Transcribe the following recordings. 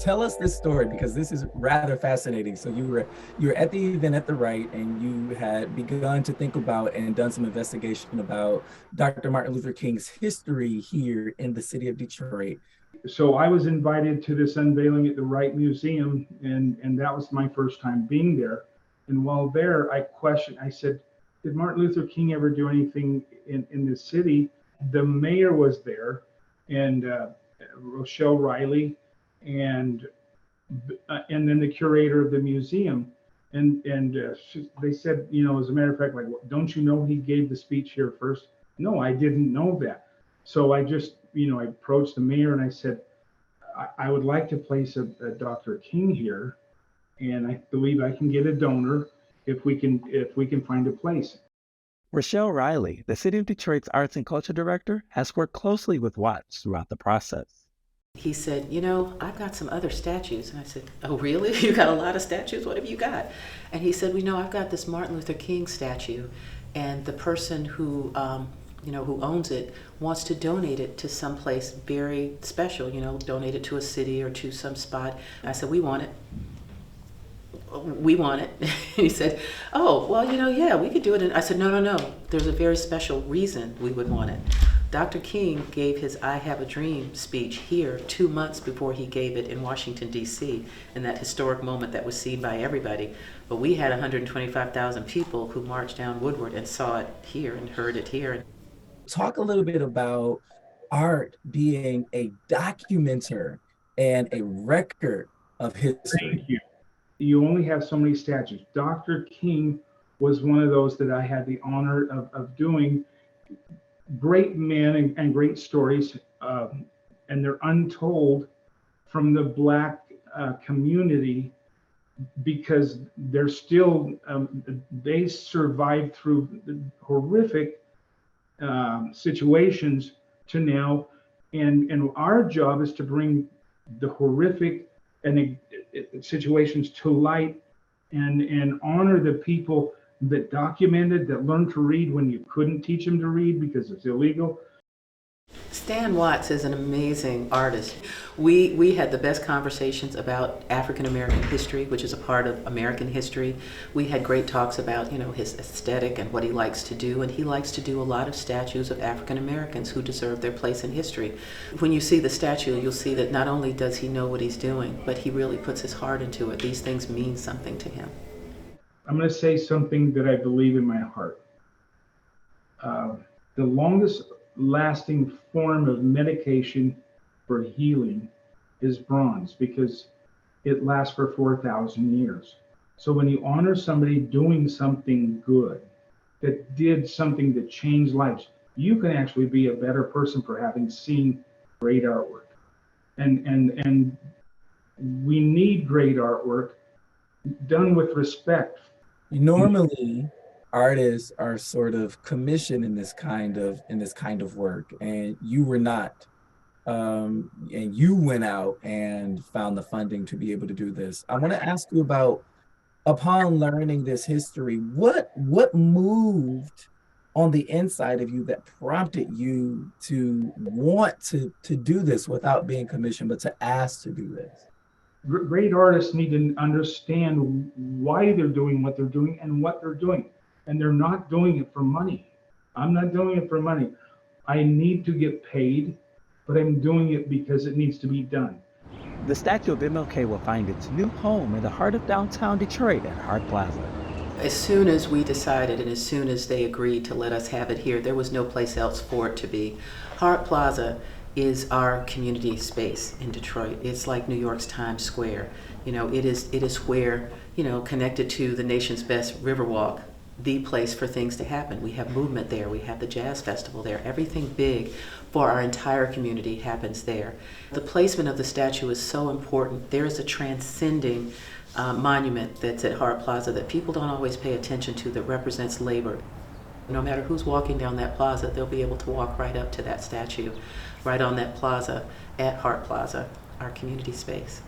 tell us this story because this is rather fascinating. So you were at the event at the right, and you had begun to think about and done some investigation about Dr. Martin Luther King's history here in the city of Detroit. So I was invited to this unveiling at the Wright Museum, and that was my first time being there. And while there, I said, did Martin Luther King ever do anything in this city? The mayor was there, and Rochelle Riley, and then the curator of the museum. They said, as a matter of fact, like, don't you know he gave the speech here first? No, I didn't know that. So I just, I approached the mayor and I said, I would like to place a Dr. King here, and I believe I can get a donor if we can find a place. Rochelle Riley, the City of Detroit's Arts and Culture Director, has worked closely with Watts throughout the process. He said, I've got some other statues. And I said, oh, really? You got a lot of statues? What have you got? And he said, I've got this Martin Luther King statue, and the person who owns it wants to donate it to some place very special, donate it to a city or to some spot. I said, we want it. We want it. He said, oh, well, yeah, we could do it. And I said, no. There's a very special reason we would want it. Dr. King gave his I Have a Dream speech here 2 months before he gave it in Washington, D.C., in that historic moment that was seen by everybody. But we had 125,000 people who marched down Woodward and saw it here and heard it here. Talk a little bit about art being a documenter and a record of history. Thank you. You only have so many statues. Dr. King was one of those that I had the honor of doing. Great men and great stories, and they're untold from the Black community, because they're still, they survived through horrific situations to now, and our job is to bring the horrific and situations to light, and honor the people that documented, that learned to read when you couldn't teach them to read because it's illegal. Stan Watts is an amazing artist. We had the best conversations about African American history, which is a part of American history. We had great talks about, his aesthetic and what he likes to do, and he likes to do a lot of statues of African Americans who deserve their place in history. When you see the statue, you'll see that not only does he know what he's doing, but he really puts his heart into it. These things mean something to him. I'm going to say something that I believe in my heart. The longest lasting form of medication for healing is bronze, because it lasts for 4,000 years. So when you honor somebody doing something good, that did something that changed lives, you can actually be a better person for having seen great artwork. And we need great artwork done with respect. Normally, artists are sort of commissioned in this kind of work, and you were not. And you went out and found the funding to be able to do this. I want to ask you about, upon learning this history, what moved on the inside of you that prompted you to want to do this without being commissioned, but to ask to do this? Great artists need to understand why they're doing what they're doing and what they're doing. And they're not doing it for money. I'm not doing it for money. I need to get paid, but I'm doing it because it needs to be done. The statue of MLK will find its new home in the heart of downtown Detroit at Hart Plaza. As soon as we decided, and as soon as they agreed to let us have it here, there was no place else for it to be. Hart Plaza is our community space in Detroit. It's like New York's Times Square. It is where, connected to the nation's best Riverwalk, the place for things to happen. We have movement there. We have the jazz festival there. Everything big for our entire community happens there. The placement of the statue is so important. There is a transcending monument that's at Hart Plaza that people don't always pay attention to, that represents labor. No matter who's walking down that plaza, they'll be able to walk right up to that statue, right on that plaza at Hart Plaza, our community space.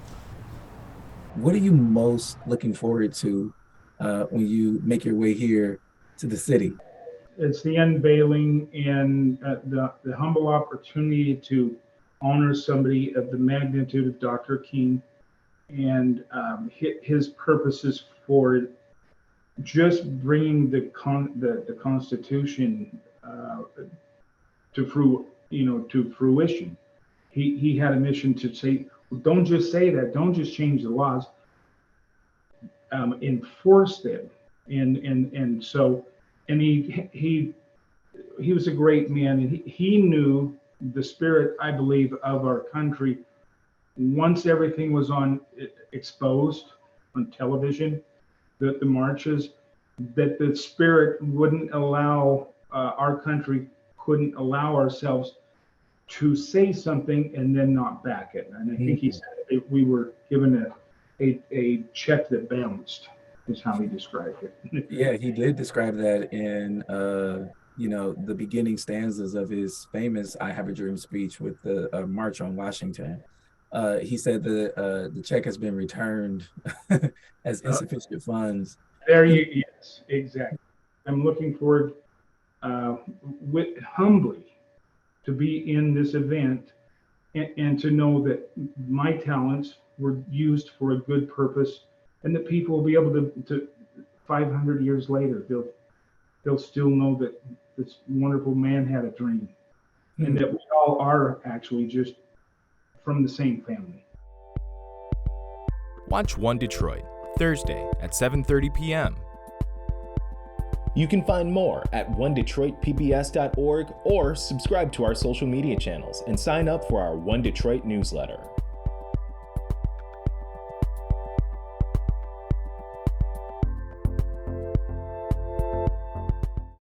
What are you most looking forward to when you make your way here to the city? It's the unveiling and the humble opportunity to honor somebody of the magnitude of Dr. King and his purposes for just bringing the Constitution to fruition. He had a mission to say, well, don't just say that, don't just change the laws, enforce them. And so he was a great man, and he knew the spirit, I believe, of our country. Once everything was exposed on television, the marches, that the spirit wouldn't allow our country couldn't allow ourselves to say something and then not back it. And I think he said we were given a check that bounced, is how he described it. Yeah, he did describe that in the beginning stanzas of his famous "I Have a Dream" speech with the March on Washington. He said the check has been returned as insufficient funds. Yes, exactly. I'm looking forward humbly to be in this event and to know that my talents were used for a good purpose, and that people will be able to 500 years later, they'll still know that this wonderful man had a dream, and that we all are actually just from the same family. Watch One Detroit, Thursday at 7:30 p.m. You can find more at onedetroitpbs.org or subscribe to our social media channels and sign up for our One Detroit newsletter.